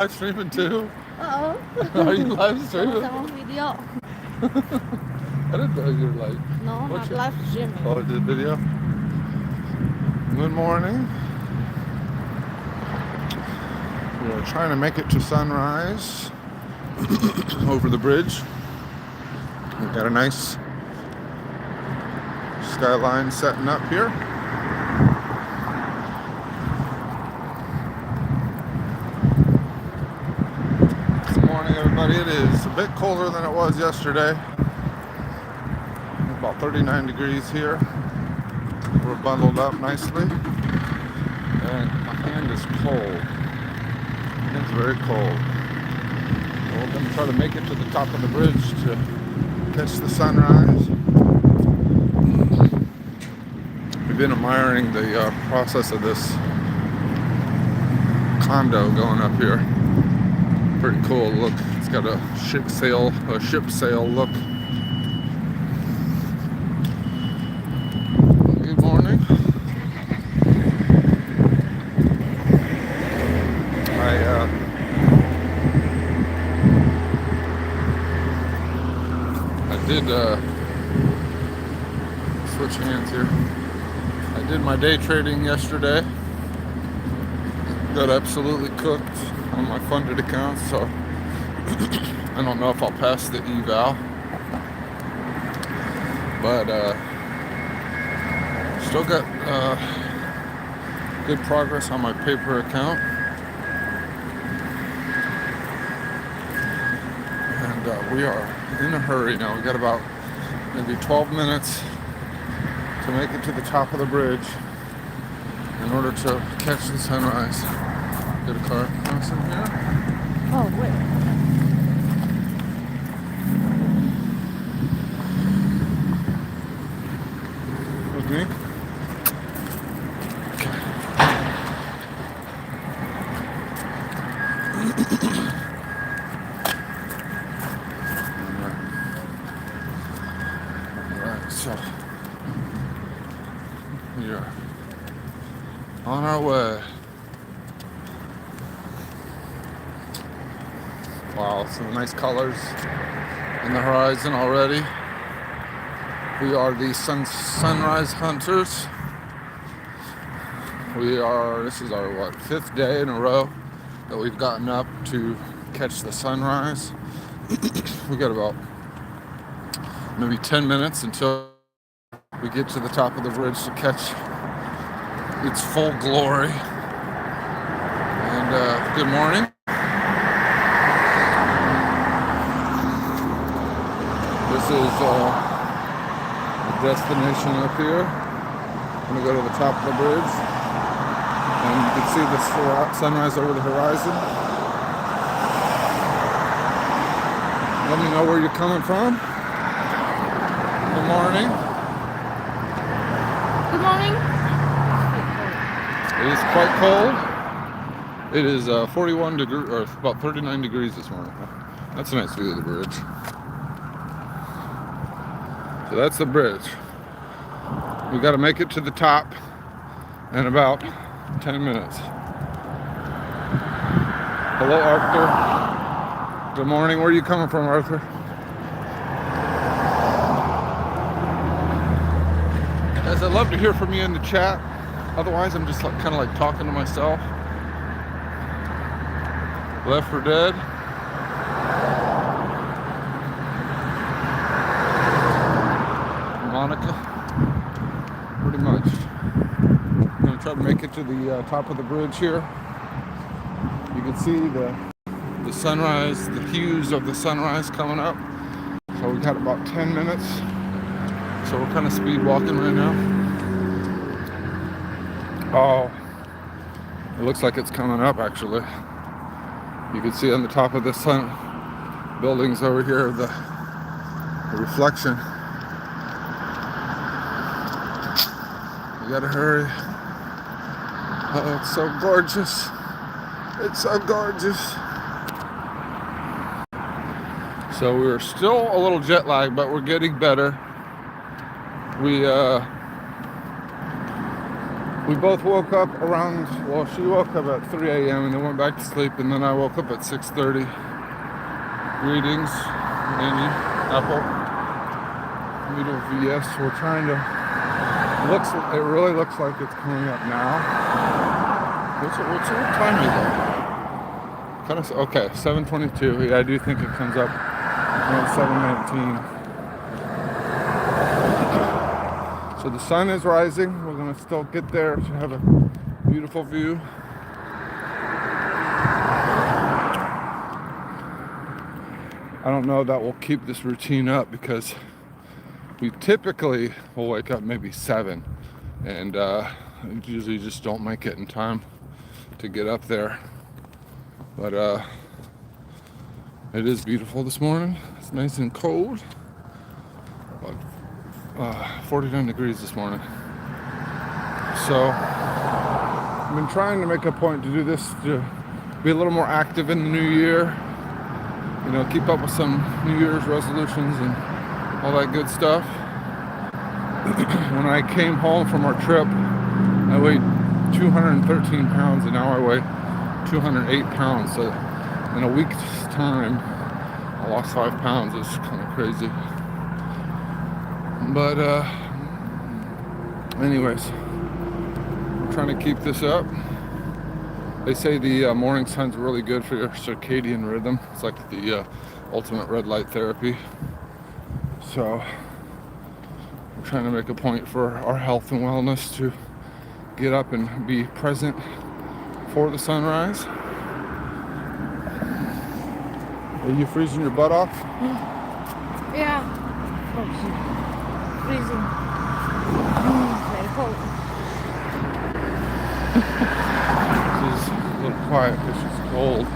live streaming too? Oo. Are you live streaming? Sama-sama video. I didn't know you were like. No, What's not your... live streaming. Oh, the video? Good morning. We're trying to make it to sunrise over the bridge. We've got a nice skyline setting up here. Good morning, everybody. It is a bit colder than it was yesterday. About 39 degrees here. We're bundled up nicely. And my hand is cold. It's very cold. We're going to try to make it to the top of the bridge to catch the sunrise. We've been admiring the process of this condo going up here. Pretty cool look. It's got a ship sail look. Good morning. I did switch hands here. I did my day trading yesterday. Got absolutely cooked on my funded account, so I don't know if I'll pass the eval, but still got good progress on my paper account, and we are in a hurry now. We got about maybe 12 minutes to make it to the top of the bridge in order to catch the sunrise. Get a car crossing here. Oh, wait. With me? Alright, so we are on our way. Wow, some nice colors in the horizon already. We are the sunrise hunters. This is our, fifth day in a row that we've gotten up to catch the sunrise. We got about maybe 10 minutes until we get to the top of the bridge to catch its full glory. And good morning. This is the destination up here. I'm gonna go to the top of the bridge, and you can see the sunrise over the horizon. Let me know where you're coming from. Good morning. Good morning. It is quite cold. It is 41 degrees, or about 39 degrees this morning. That's a nice view of the bridge. So that's the bridge. We got to make it to the top in about 10 minutes. Hello, Arthur. Good morning. Where are you coming from, Arthur? Guys, I'd love to hear from you in the chat. Otherwise, I'm just kind of like talking to myself. Left 4 Dead. Monica, pretty much. I'm going to try to make it to the top of the bridge here. You can see the sunrise, the hues of the sunrise coming up. So we got about 10 minutes. So we're kind of speed walking right now. Oh, it looks like it's coming up actually. You can see on the top of the sun buildings over here the reflection. You gotta hurry. Oh, it's so gorgeous. It's so gorgeous. So we're still a little jet lagged, but we're getting better. We We both woke up around, well, she woke up at 3 a.m. and then went back to sleep, and then I woke up at 6:30. Greetings, Annie, Apple, Middle VS. We're trying to, it really looks like it's coming up now. What time is it? Kind of, okay, 7:22. Yeah, I do think it comes up around 7:19. So the sun is rising. We're gonna still get there to have a beautiful view. I don't know that we'll keep this routine up because we typically will wake up maybe 7 and usually just don't make it in time to get up there. But it is beautiful this morning. It's nice and cold. But 49 degrees this morning. So I've been trying to make a point to do this, to be a little more active in the new year. You know, keep up with some New Year's resolutions and all that good stuff. When I came home from our trip, I weighed 213 pounds and now I weigh 208 pounds. So in a week's time, I lost 5 pounds. It's kind of crazy. But anyways, I'm trying to keep this up. They say the morning sun's really good for your circadian rhythm. It's like the ultimate red light therapy. So I'm trying to make a point for our health and wellness to get up and be present for the sunrise. Are you freezing your butt off? Yeah. Freezing. Very cold. She's a little quiet because she's cold.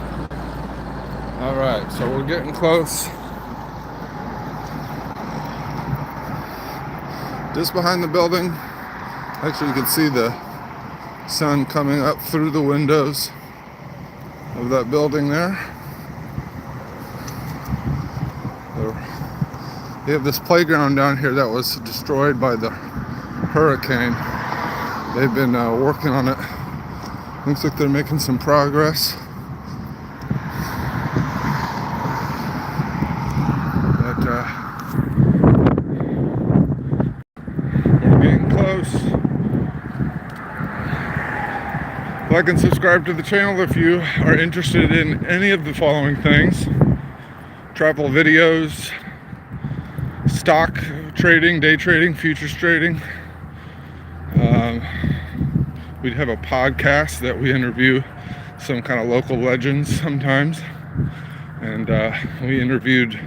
All right, so we're getting close. Just behind the building, actually you can see the sun coming up through the windows of that building there. They have this playground down here that was destroyed by the hurricane. They've been working on it. Looks like they're making some progress. But we're getting close. Like and subscribe to the channel if you are interested in any of the following things: travel videos, stock trading, day trading, futures trading. We'd have a podcast that we interview some kind of local legends sometimes. And we interviewed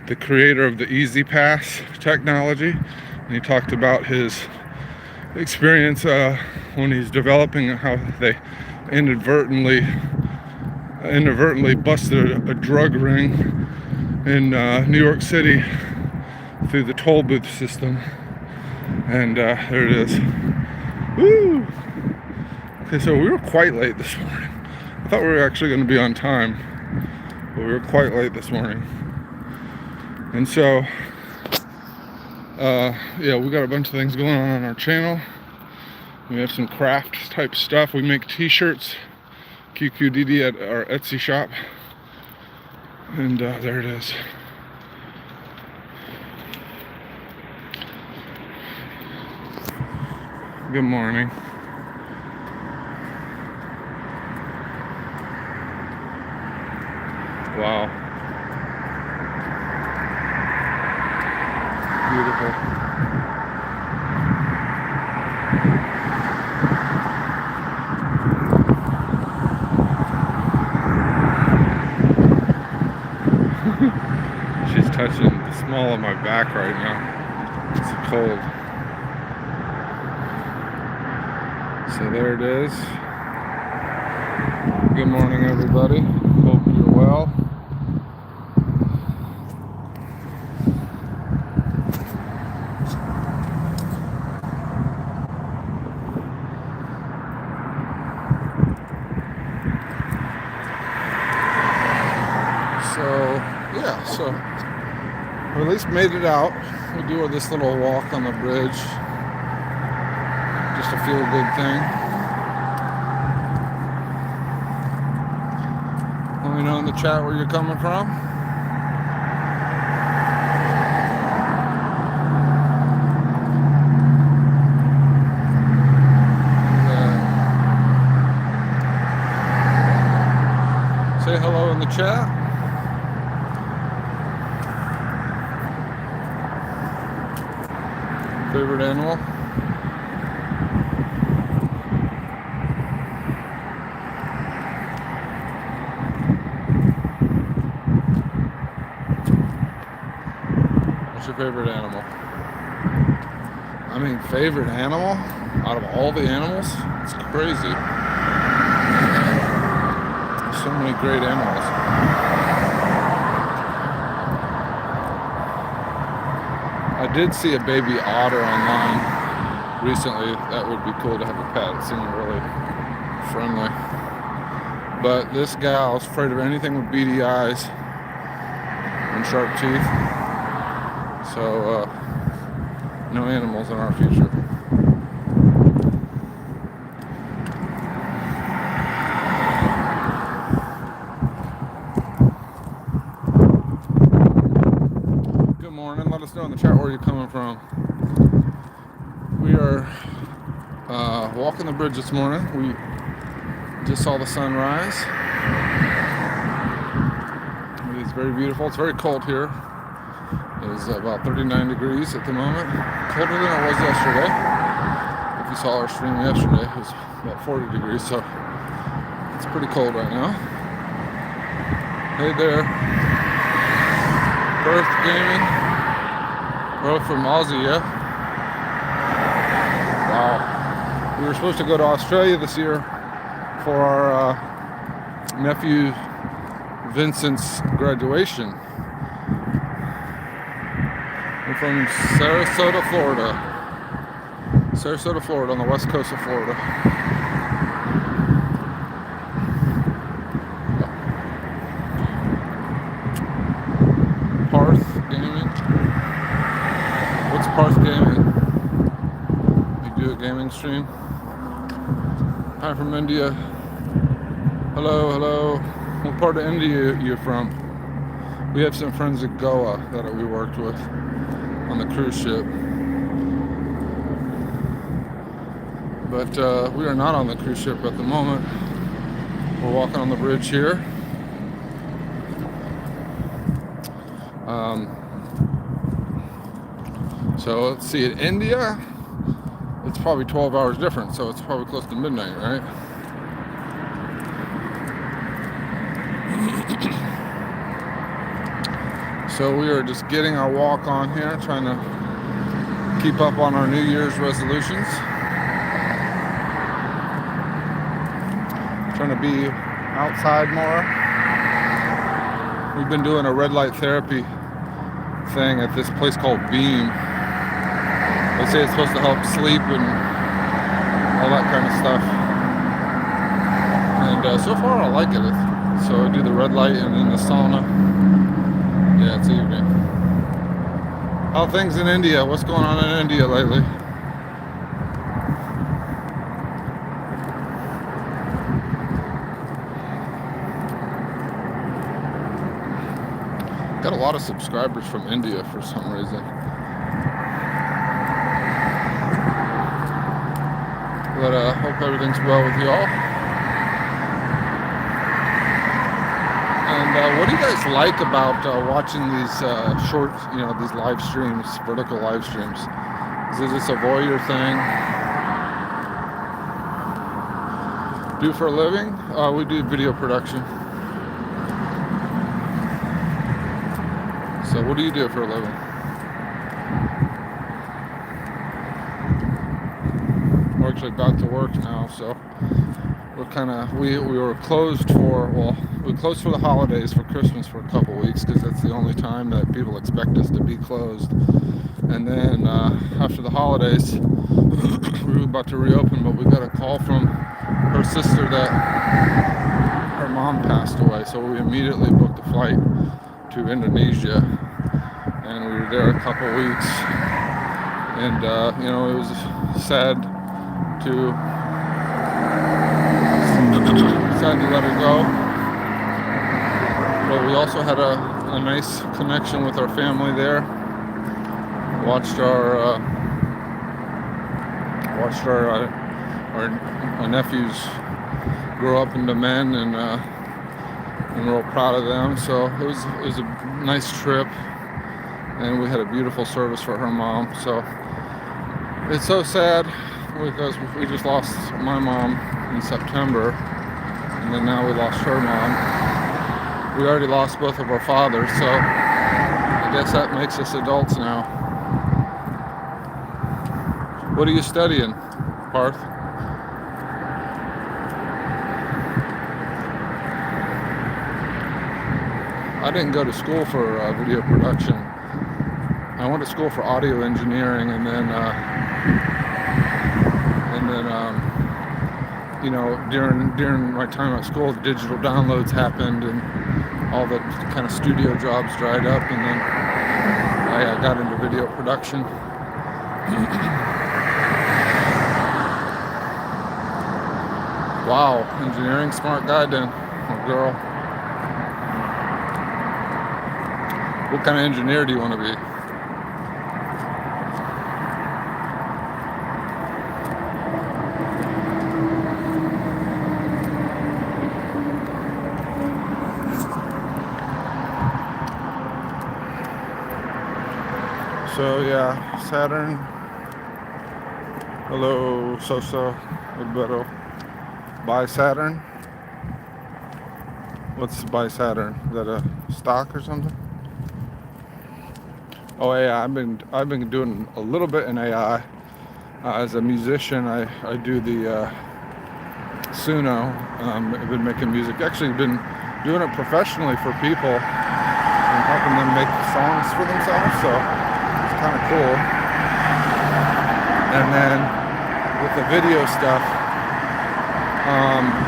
the creator of the Easy Pass technology. And he talked about his experience when he's developing, how they inadvertently busted a drug ring in New York City through the toll booth system. And there it is. Woo! Okay, so we were quite late this morning. I thought we were actually going to be on time, but we were quite late this morning. And so, yeah, we got a bunch of things going on our channel. We have some craft type stuff. We make t-shirts, qqdd, at our Etsy shop. And there it is. Good morning. Wow. Beautiful. She's touching the small of my back right now. It's cold. So there it is. Good morning, everybody. Hope you're well. So we at least made it out. We do this little walk on the bridge just just a feel-good thing. Let me know in the chat where you're coming from. Say hello in the chat. Favorite animal? What's your favorite animal? I mean, favorite animal? Out of all the animals? It's crazy. So many great animals. I did see a baby otter online recently. That would be cool to have a pet. It seemed really friendly. But this gal's afraid of anything with beady eyes and sharp teeth. So, no animals in our future. Let us know in the chat where you're coming from. We are walking the bridge this morning. We just saw the sunrise. It is very beautiful. It's very cold here. It is about 39 degrees at the moment. Colder than it was yesterday. If you saw our stream yesterday, it was about 40 degrees, so it's pretty cold right now. Hey there. Perth Gaming. We're from Aussie, yeah? Wow. We were supposed to go to Australia this year for our nephew Vincent's graduation. We're from Sarasota, Florida. Sarasota, Florida, on the west coast of Florida. Parth Gaming. What's Parth Gaming? You do a gaming stream? Hi from India. Hello, hello. What part of India are you from? We have some friends at Goa that we worked with on the cruise ship. But we are not on the cruise ship at the moment. We're walking on the bridge here. So let's see, in India, it's probably 12 hours different, so it's probably close to midnight, right? So we are just getting our walk on here, trying to keep up on our New Year's resolutions. Trying to be outside more. We've been doing a red light therapy thing at this place called Beam. They say it's supposed to help sleep and all that kind of stuff. And so far I like it. So I do the red light and then the sauna. Yeah, it's evening. How are things in India? What's going on in India lately? Got a lot of subscribers from India for some reason. But hope everything's well with y'all. And what do you guys like about watching these short, these live streams, vertical live streams? Is it just a voyeur thing? Do it for a living? We do video production. So what do you do for a living? We're actually about to work now, so we're we were closed we closed for the holidays for Christmas for a couple weeks because that's the only time that people expect us to be closed. And then after the holidays, we were about to reopen, but we got a call from her sister that her mom passed away, so we immediately booked a flight to Indonesia, and we were there a couple weeks. And it was sad to let her go. But we also had a nice connection with our family there. Watched our nephews grow up into men, and we're all proud of them. So it was a nice trip, and we had a beautiful service for her mom. So it's so sad because we just lost my mom in September, and then now we lost her mom. We already lost both of our fathers, so I guess that makes us adults now. What are you studying, Parth? I didn't go to school for video production. I went to school for audio engineering, and then you know, during my time at school, digital downloads happened, and all the kind of studio jobs dried up, and then I got into video production. Wow, engineering, smart guy then, or girl. What kind of engineer do you want to be? So yeah, Saturn. Hello, Sosa, Alberto. Buy Saturn. What's buy Saturn? Is that a stock or something? Oh yeah, I've been doing a little bit in AI. As a musician, I do the Suno. I've been making music. Actually, been doing it professionally for people and helping them make songs for themselves. So it's kind of cool. And then with the video stuff,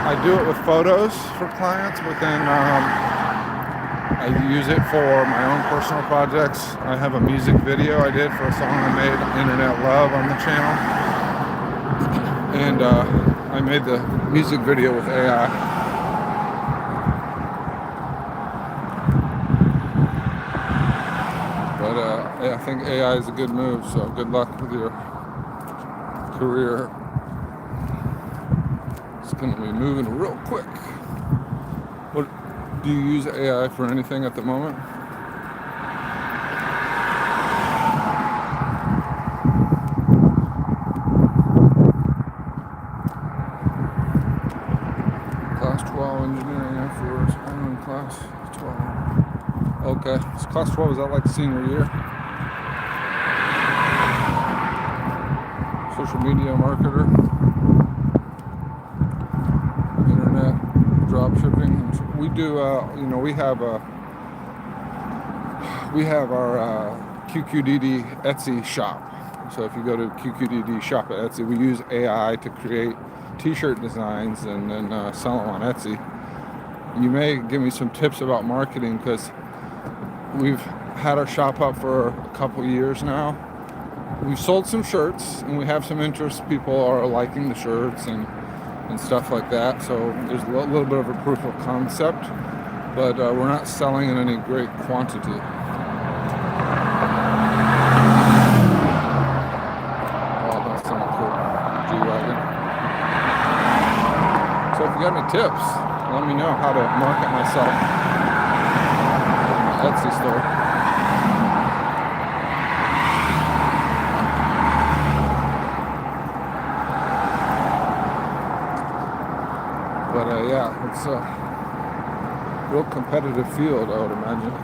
I do it with photos for clients, but then I use it for my own personal projects. I have a music video I did for a song I made, Internet Love, on the channel. And I made the music video with AI. But yeah, I think AI is a good move, so good luck with your career. It's going to be moving real quick. What do you use AI for anything at the moment? Class 12 engineering afterwards. I'm in class 12. Okay, so class 12, is that like senior year? Social media marketer. Drop shipping. We do, you know, we have our qqdd Etsy shop. So if you go to qqdd shop at Etsy, we use AI to create t-shirt designs and then sell them on Etsy. You may give me some tips about marketing, because we've had our shop up for a couple years now. We've sold some shirts and we have some interest. People are liking the shirts and stuff like that. So there's a little bit of a proof of concept, but we're not selling in any great quantity. Oh, that's kind of cool. G-Wagon. So if you got any tips, let me know how to market myself in my Etsy store. But yeah, it's a real competitive field, I would imagine.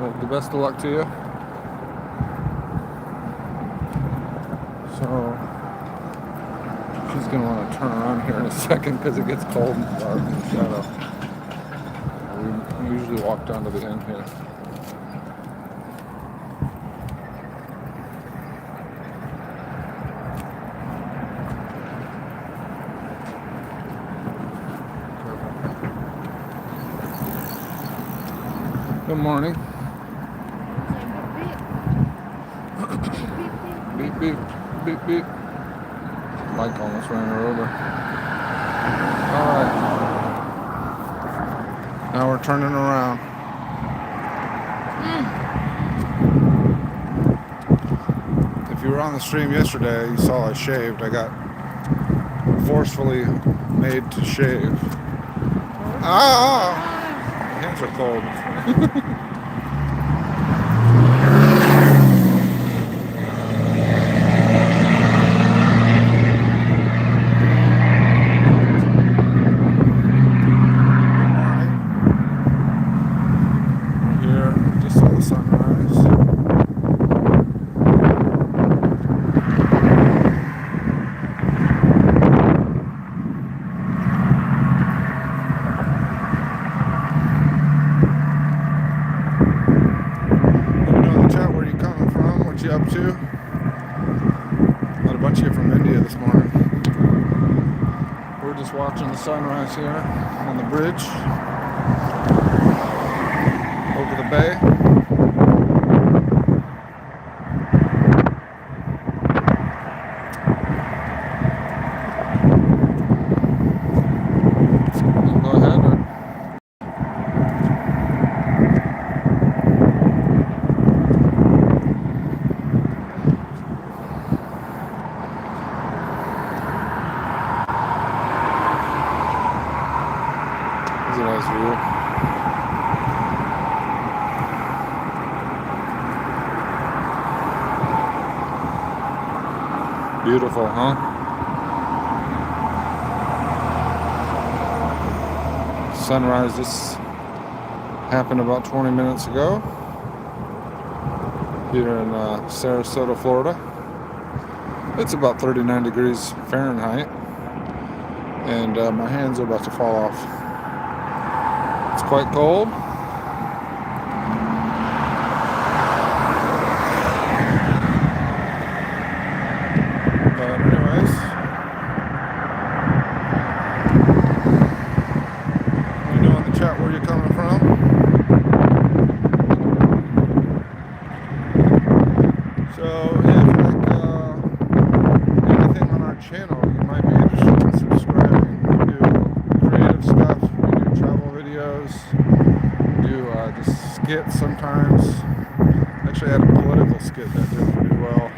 Well, the best of luck to you. So she's going to want to turn around here in a second because it gets cold and dark in the shadow. We usually walk down to the end here. Good morning. beep, beep, beep. Mike almost ran her over. Alright. Now we're turning around. If you were on the stream yesterday, you saw I shaved. I got forcefully made to shave. Ah! My hands are cold. Here, just saw the sunrise. Up to. Got a bunch of you from India this morning. We're just watching the sunrise here on the bridge over the bay. Go ahead. It's a nice view. Beautiful, huh? Sunrise just happened about 20 minutes ago here in Sarasota, Florida. It's about 39 degrees Fahrenheit, and my hands are about to fall off. It's quite cold. But anyways, let me know in the chat where you're coming from. So if you like anything on our channel, you might be interested in subscribing. We do creative stuff, we do travel videos, we do just skits sometimes. Actually, I had a political skit that did pretty well.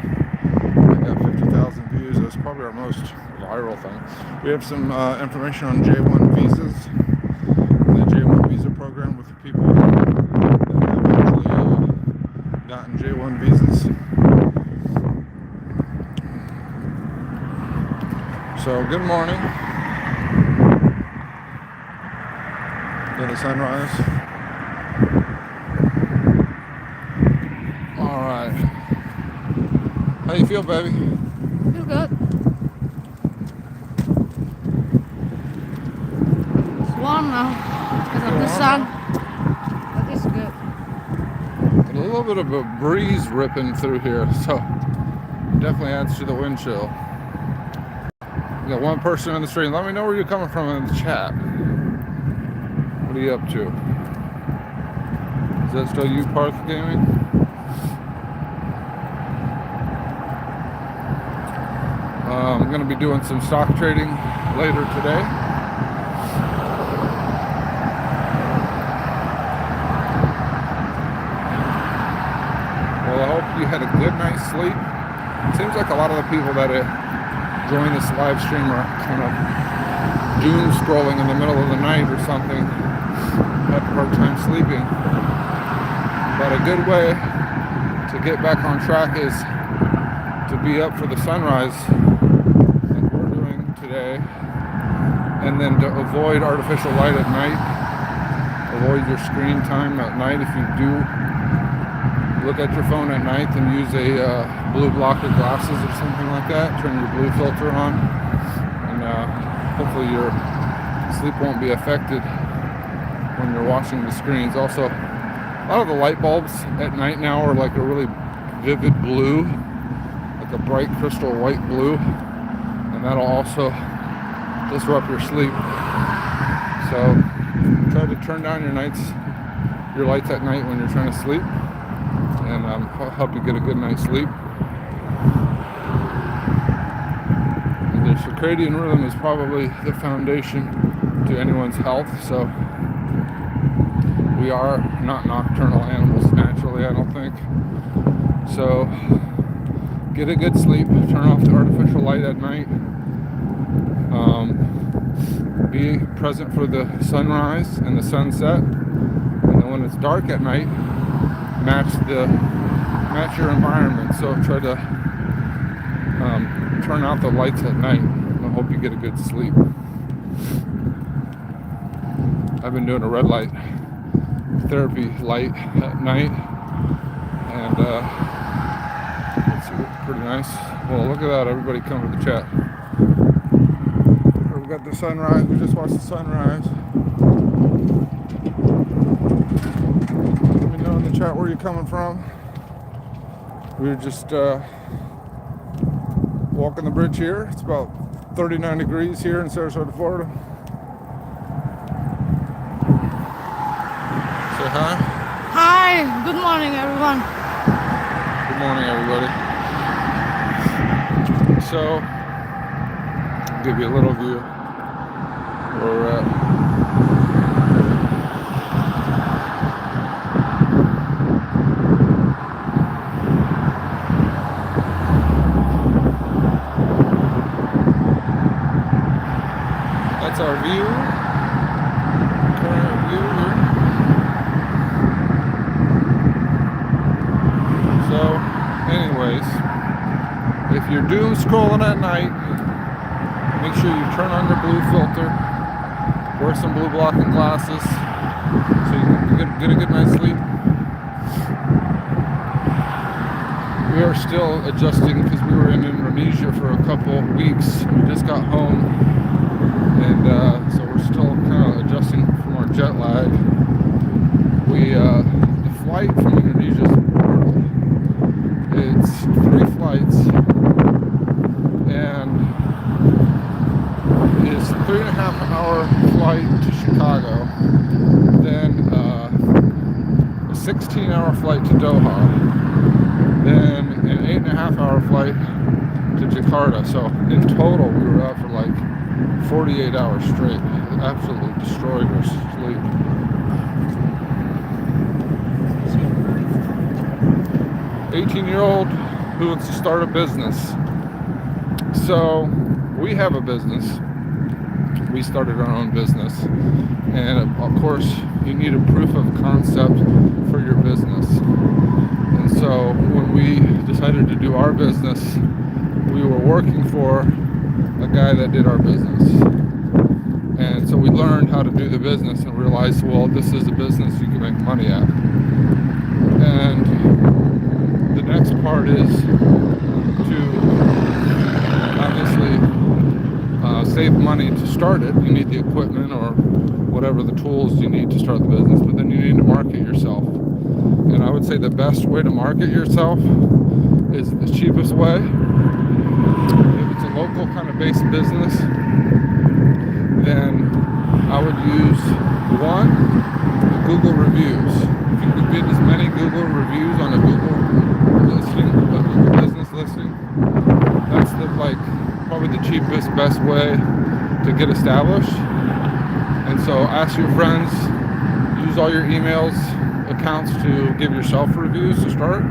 I got 50,000 views. That's probably our most viral thing. We have some information on J1 visas, the J1 visa program with the people that have actually gotten J1 visas. So good morning. To the sunrise. All right. How you feel, baby? Feel good. It's warm now because of the sun. But it's good. A little bit of a breeze ripping through here, so definitely adds to the wind chill. We got one person on the stream. Let me know where you're coming from in the chat. What are you up to? Is that still you, Park Gaming? I'm going to be doing some stock trading later today. Well, I hope you had a good night's sleep. It seems like a lot of the people that join this live stream are kind of doom scrolling in the middle of the night or something, have a hard time sleeping. But a good way to get back on track is to be up for the sunrise like we're doing today, and then to avoid artificial light at night. Avoid your screen time at night. If you do look at your phone at night, then use a blue blocker glasses or something like that. Turn your blue filter on, and hopefully your sleep won't be affected when you're watching the screens. Also, a lot of the light bulbs at night now are like a really vivid blue, like a bright crystal white blue, and that'll also disrupt your sleep. So try to turn down your lights at night when you're trying to sleep, and help you get a good night's sleep. circadian rhythm is probably the foundation to anyone's health. So we are not nocturnal animals naturally, I don't think. So get a good sleep, turn off the artificial light at night, be present for the sunrise and the sunset, and then when it's dark at night, match your environment. So try to turn out the lights at night. I hope you get a good sleep. I've been doing a red light therapy light at night, and it's pretty nice. Well, look at that, everybody come to the chat. We've got the sunrise. We just watched the sunrise. Let me know in the chat where you're coming from. We were just walking the bridge here. It's about 39 degrees here in Sarasota, Florida. Say hi. Hi, good morning, everyone. Good morning, everybody. So, I'll give you a little view where we're at. That's our view, current view here. So, anyways, if you're doom scrolling at night, make sure you turn on your blue filter, wear some blue blocking glasses, so you can get a good night's sleep. We are still adjusting because we were in Indonesia for a couple weeks. We just got home, and so we're still kind of adjusting from our jet lag. The flight from Indonesia is brutal. It's 3 flights, and it's 3.5-hour flight to Chicago, then a 16-hour flight to Doha, then an 8.5-hour flight to Jakarta. So in total, we were out for like 48 hours straight. It absolutely destroyed our sleep. 18-year-old who wants to start a business. So we have a business. We started our own business. And of course, you need a proof of concept for your business. And so when we decided to do our business, we were working for a guy that did our business. And so we learned how to do the business and realized, well, this is a business you can make money at. And the next part is to obviously save money to start it. You need the equipment or whatever the tools you need to start the business, but then you need to market yourself. And I would say the best way to market yourself is the cheapest way. If it's a local kind of based business, then I would use the Google reviews. If you could get as many Google reviews on a Google listing, a Google business listing, that's probably the cheapest, best way to get established. And so ask your friends, use all your emails, accounts to give yourself reviews to start.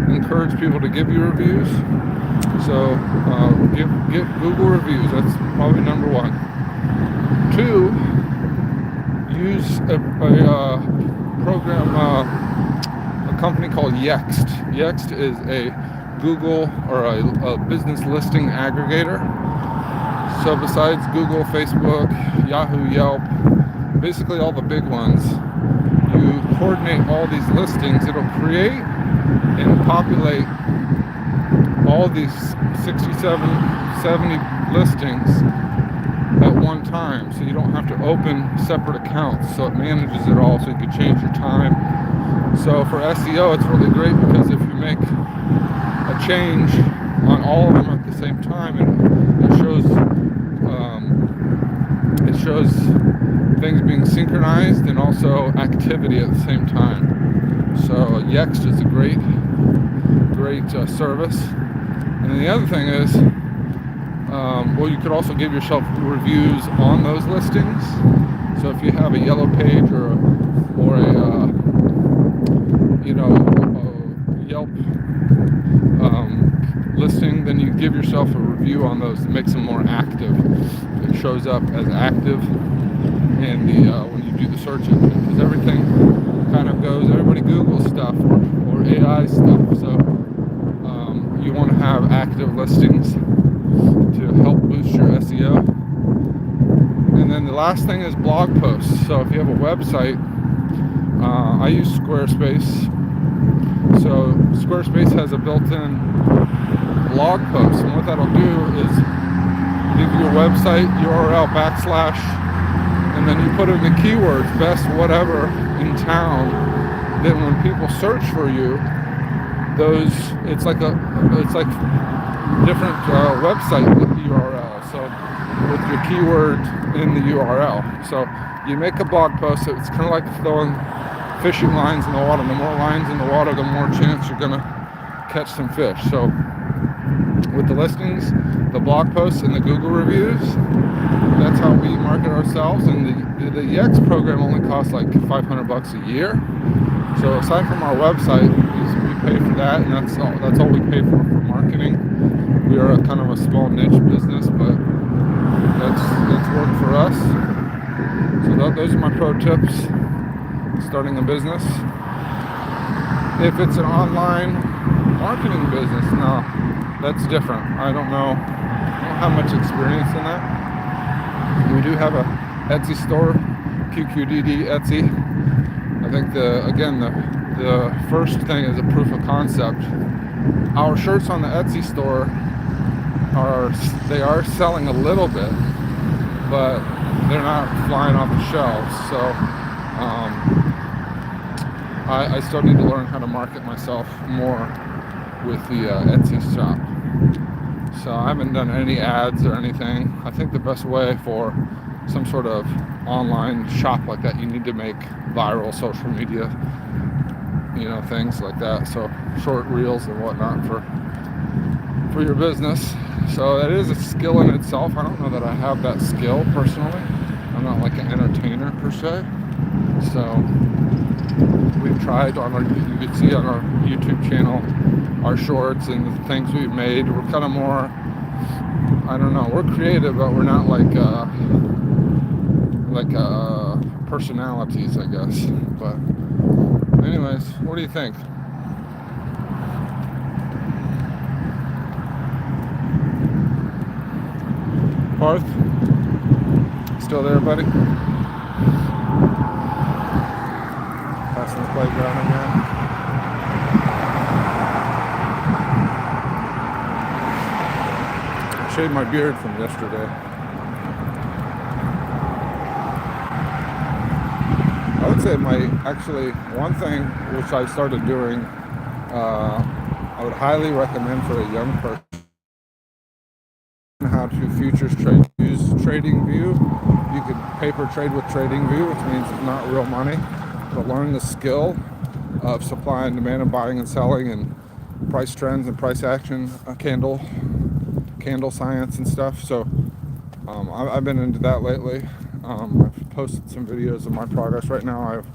Encourage people to give you reviews. So get Google reviews. That's probably number 1. 2, use a program, a company called Yext. Yext is a Google or a business listing aggregator. So besides Google, Facebook, Yahoo, Yelp, basically all the big ones, you coordinate all these listings. It'll create and populate all these 67, 70 listings at one time, so you don't have to open separate accounts. So it manages it all, so you can change your time. So for SEO, it's really great because if you make a change on all of them at the same time, it shows things being synchronized and also activity at the same time. So Yext is a great service. And then the other thing is, Well, you could also give yourself reviews on those listings. So if you have a yellow page or a Yelp listing, then you give yourself a review on those to make them more active. It shows up as active in the when you do the search engine, because everything kind of goes. Everybody Googles stuff or AI stuff, so you want to have active listings to help boost your SEO. And then the last thing is blog posts. So if you have a website, I use Squarespace. So Squarespace has a built-in blog post, and what that'll do is give you a website URL / and then you put in the keywords best whatever in town. Then when people search for you, it's like different website URL. So with your keyword in the URL, so you make a blog post. It's kind of like throwing fishing lines in the water. The more lines in the water, the more chance you're gonna catch some fish. So with the listings, the blog posts, and the Google reviews, that's how we market ourselves. And the EX program only costs like $500 a year. So aside from our website, we pay for that, and that's all we pay for marketing. We are a kind of a small niche business, but that's worked for us. So those are my pro tips. Starting a business. If it's an online marketing business, no, that's different. I don't have much experience in that. We do have a Etsy store, qqdd Etsy. I think the first thing is a proof of concept. Our shirts on the Etsy store are selling a little bit, but they're not flying off the shelves. So I still need to learn how to market myself more with the Etsy shop. So I haven't done any ads or anything. I think the best way for some sort of online shop like that, you need to make viral social media, things like that. So short reels and whatnot for your business. So that is a skill in itself. I don't know that I have that skill personally. I'm not like an entertainer per se. So we've tried you can see on our YouTube channel, our shorts and the things we've made. We're kind of more, I don't know, we're creative, but we're not like personalities, I guess. But anyways, what do you think? Parth? Still there, buddy? Passing the playground again. I shaved my beard from yesterday. I would say one thing which I started doing, I would highly recommend for a young person, how to futures trade. Use TradingView. You can paper trade with TradingView, which means it's not real money, but learn the skill of supply and demand and buying and selling and price trends and price action, candle science and stuff. So I've been into that lately. I've posted some videos of my progress. Right now I have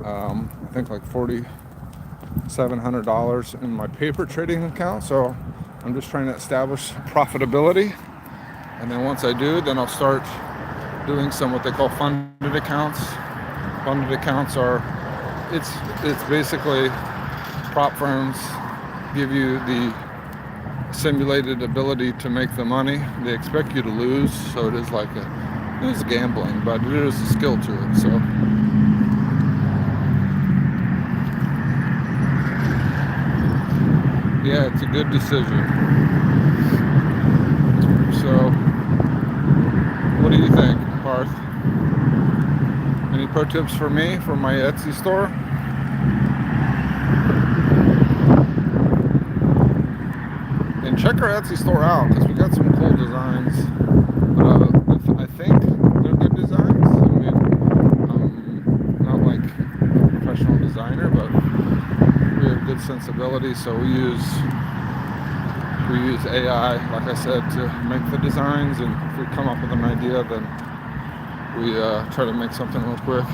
I think like $4,700 in my paper trading account. So I'm just trying to establish profitability, and then once I do, then I'll start doing some what they call funded accounts. Funded accounts are it's basically prop firms give you the simulated ability to make the money. They expect you to lose, so it is gambling, but it is a skill to it. So yeah, it's a good decision. So what do you think, Parth? Any pro tips for me for my Etsy store? And check our Etsy store out, because we got some cool designs. I think they're good designs. I mean, I'm not like a professional designer, but we have good sensibility, so we use We use AI, like I said, to make the designs, and if we come up with an idea, then we try to make something real quick.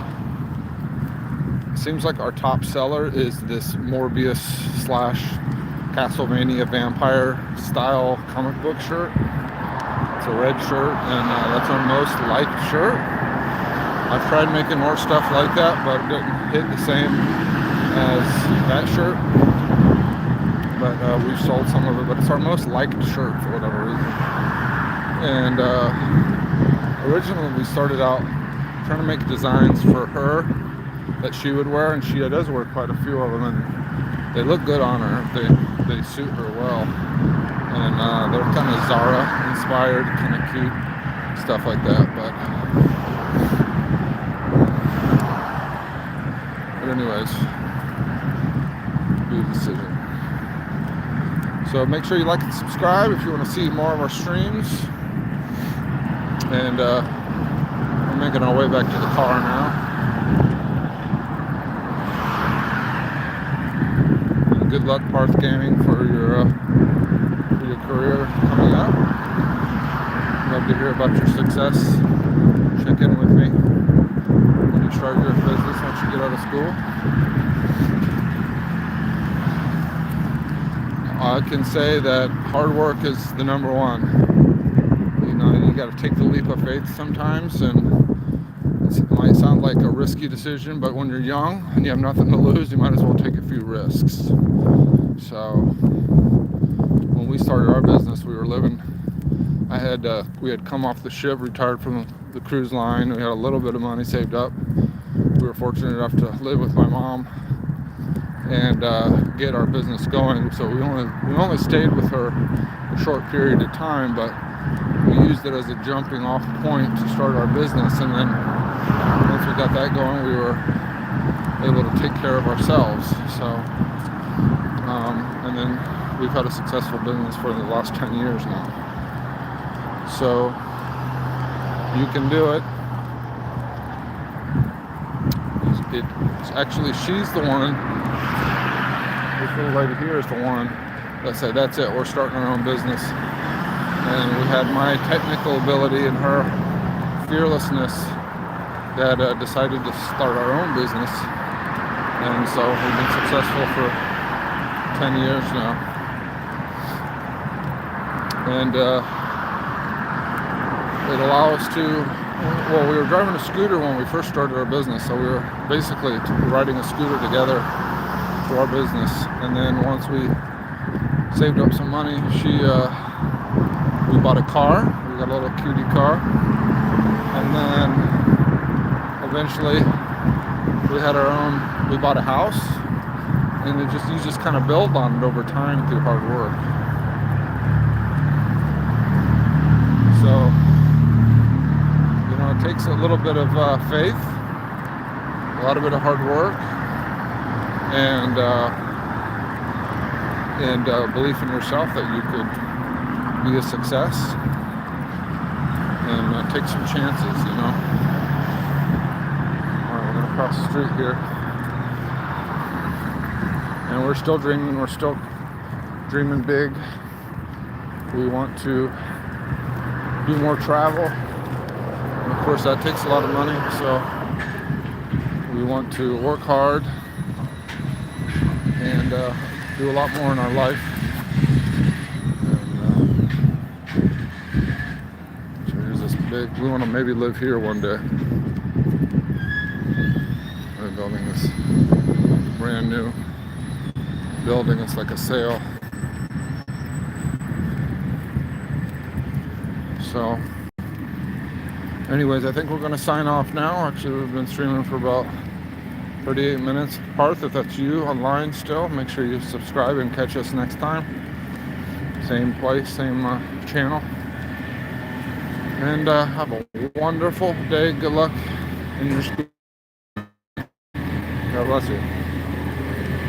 It seems like our top seller is this Morbius / Castlevania vampire style comic book shirt. It's a red shirt, and that's our most liked shirt. I've tried making more stuff like that, but it didn't hit the same as that shirt. But we've sold some of it, but it's our most liked shirt for whatever reason. And originally we started out trying to make designs for her that she would wear, and she does wear quite a few of them, and they look good on her. They suit her well, and they're kind of Zara inspired, kind of cute stuff like that. But anyways, your decision. So make sure you like and subscribe if you want to see more of our streams. And we're making our way back to the car now. And good luck, Parth Gaming, for your career coming up. Love to hear about your success. Check in with me when you start your business once you get out of school. I can say that hard work is the number one. You know, you got to take the leap of faith sometimes, and it might sound like a risky decision, but when you're young and you have nothing to lose, you might as well take a few risks. So when we started our business, we were living, we had come off the ship, retired from the cruise line. We had a little bit of money saved up. We were fortunate enough to live with my mom and get our business going. So we only stayed with her a short period of time, but we used it as a jumping off point to start our business. And then once we got that going, we were able to take care of ourselves. So and then we've had a successful business for the last 10 years now. So you can do it. It's actually, she's the one, this little lady here is the one that said, that's it, we're starting our own business. And we had my technical ability and her fearlessness that decided to start our own business. And so we've been successful for 10 years now. And it allowed us to, well, we were driving a scooter when we first started our business, so we were basically riding a scooter together for our business. And then once we saved up some money, we bought a car. We got a little cutie car, and then eventually we had our own. We bought a house, and you just kind of build on it over time through hard work. So. It takes a little bit of faith, a lot of bit of hard work, and belief in yourself that you could be a success, and take some chances, you know. All right, we're gonna cross the street here, and we're still dreaming. We're still dreaming big. We want to do more travel. Of course, that takes a lot of money, so we want to work hard and do a lot more in our life. And, so here's this big, we want to maybe live here one day. We're building this brand new building. It's like a sail. So anyways, I think we're going to sign off now. Actually, we've been streaming for about 38 minutes. Parth, if that's you online still, make sure you subscribe and catch us next time. Same place, same channel. And have a wonderful day. Good luck in your school. God bless you.